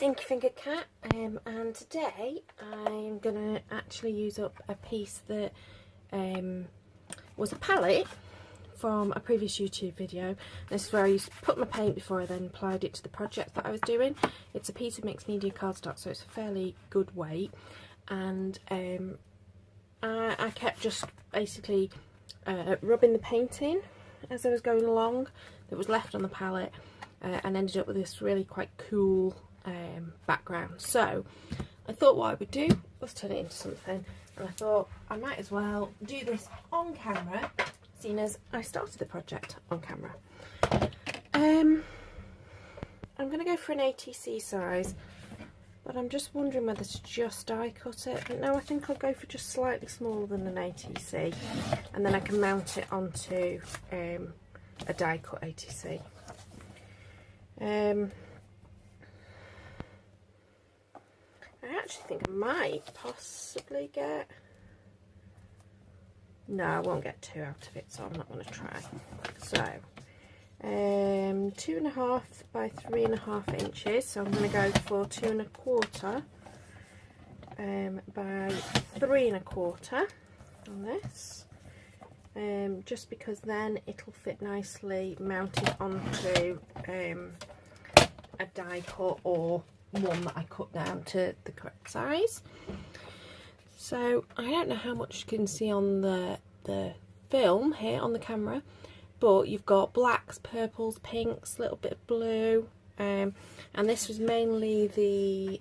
it's Inky Fingered Cat, and today I'm going to actually use up a piece that was a palette from a previous YouTube video. This is where I used to put my paint before I then applied it to the project that I was doing. It's a piece of mixed media cardstock, so it's a fairly good weight, and I kept just basically rubbing the paint in as I was going along that was left on the palette, and ended up with this really quite cool background. So I thought what I would do was turn it into something, and I thought I might as well do this on camera, seeing as I started the project on camera. I'm going to go for an ATC size, but I'm just wondering whether to just die cut it. But no, I think I'll go for just slightly smaller than an ATC, and then I can mount it onto a die cut ATC. I actually think I might possibly get... No, I won't get 2 out of it, so I'm not going to try. So, 2.5 by 3.5 inches. So I'm going to go for 2.25 by 3.25 on this. Just because then it'll fit nicely mounted onto a die cut or one that I cut down to the correct size. So I don't know how much you can see on the film here on the camera, but you've got blacks, purples, pinks, a little bit of blue, and this was mainly the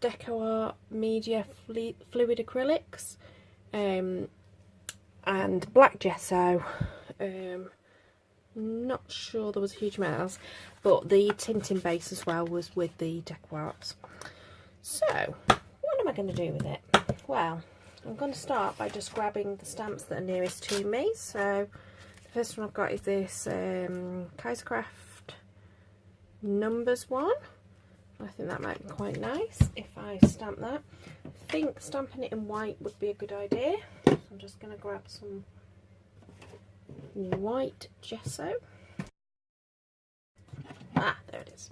Deco Art Media Fluid Acrylics and black gesso. Not sure there was a huge amount else, but the tinting base as well was with the Deco Arts. So what am I going to do with it? Well, I'm going to start by just grabbing the stamps that are nearest to me. So the first one I've got is this Kaisercraft numbers one. I think that might be quite nice if I stamp that. I think stamping it in white would be a good idea. So I'm just going to grab some white gesso. Ah, there it is.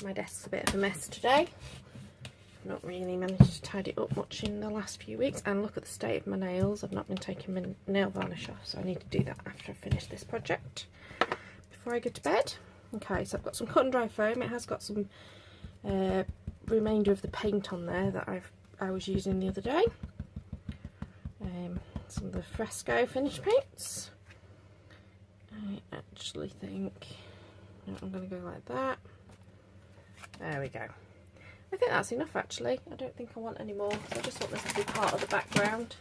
My desk's a bit of a mess today. I've not really managed to tidy it up much in the last few weeks, and look at the state of my nails. I've not been taking my nail varnish off, so I need to do that after I finish this project before I go to bed. Okay, so I've got some cut and dry foam. It has got some remainder of the paint on there that I was using the other day. Some of the fresco finish paints. I actually think I'm going to go like that. There we go. I think that's enough actually. I don't think I want any more, so I just want this to be part of the background.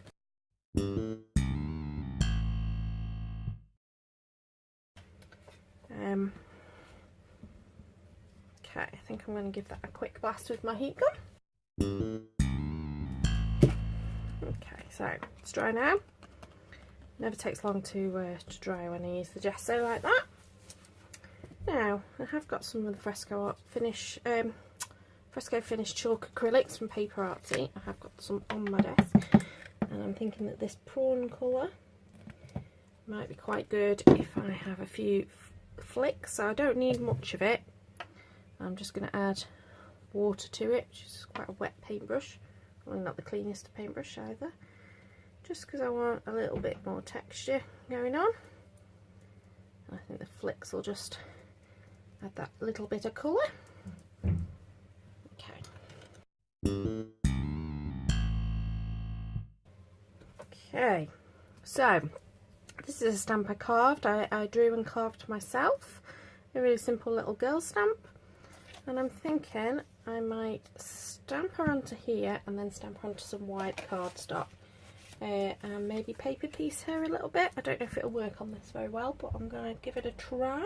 Okay, I think I'm going to give that a quick blast with my heat gun. Okay, so it's dry now. Never takes long to dry when I use the gesso like that. Now I have got some of the fresco finish chalk acrylics from Paper Artsy. I have got some on my desk, and I'm thinking that this prawn colour might be quite good if I have a few flicks. So I don't need much of it. I'm just going to add water to it, which is quite a wet paintbrush. Well, not the cleanest paintbrush either, just because I want a little bit more texture going on. I think the flicks will just add that little bit of colour. Okay, so this is a stamp I carved. I drew and carved myself, a really simple little girl stamp, and I'm thinking I might stamp her onto here and then stamp her onto some white cardstock, and maybe paper piece her a little bit. I don't know if it'll work on this very well, but I'm going to give it a try.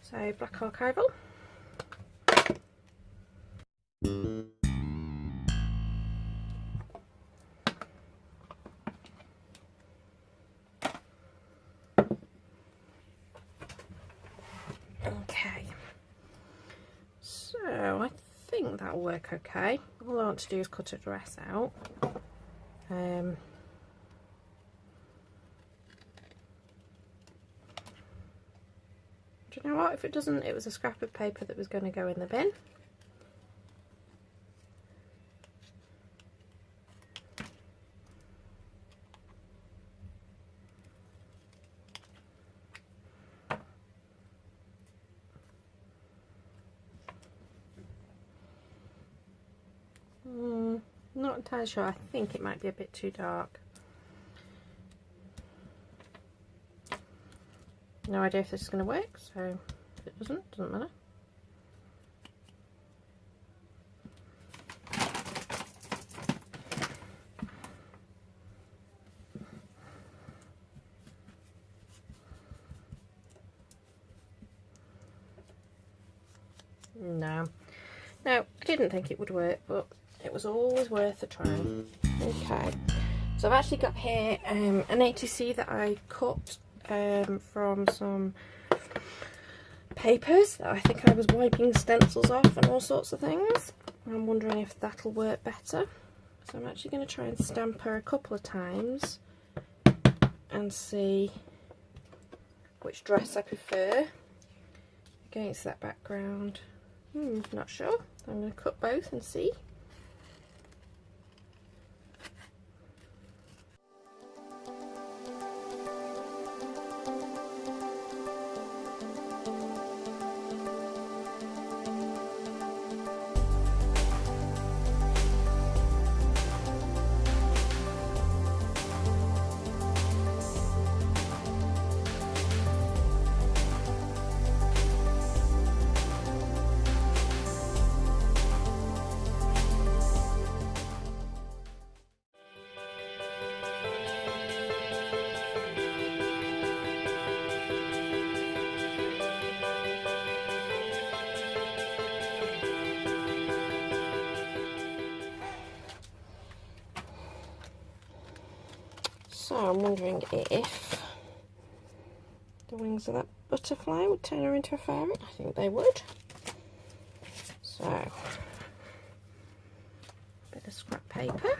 So black archival. Okay, so I think that'll work okay. All I want to do is cut a dress out. Do you know what? If it doesn't, it was a scrap of paper that was going to go in the bin. Not entirely sure. I think it might be a bit too dark. No idea if this is going to work, so if it doesn't matter. No, I didn't think it would work, but it was always worth a try. Okay, so I've actually got here an ATC that I cut from some papers that I think I was wiping stencils off and all sorts of things. I'm wondering if that'll work better. So I'm actually going to try and stamp her a couple of times and see which dress I prefer against that background. Not sure. I'm going to cut both and see. So I'm wondering if the wings of that butterfly would turn her into a fairy. I think they would. So, a bit of scrap paper.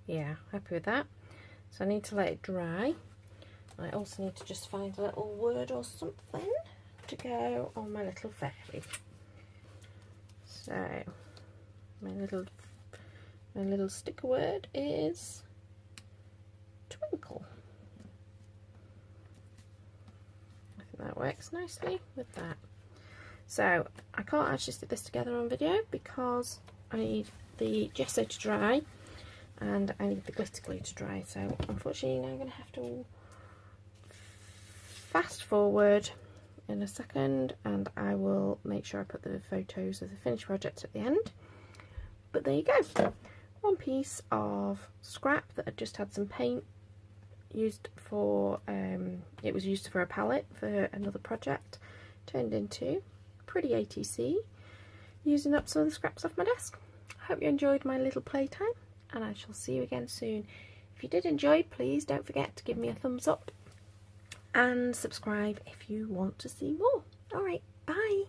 Yeah, happy with that. So I need to let it dry. I also need to just find a little word or something to go on my little fairy. So my little sticker word is twinkle. I think that works nicely with that. So I can't actually stick this together on video because I need the gesso to dry and I need the glitter glue to dry, so unfortunately now I'm going to have to fast forward in a second and I will make sure I put the photos of the finished project at the end. But there you go, one piece of scrap that had just had some paint used for, it was used for a palette for another project, turned into a pretty ATC using up some of the scraps off my desk. I hope you enjoyed my little playtime, and I shall see you again soon. If you did enjoy, please don't forget to give me a thumbs up and subscribe if you want to see more. Alright, bye!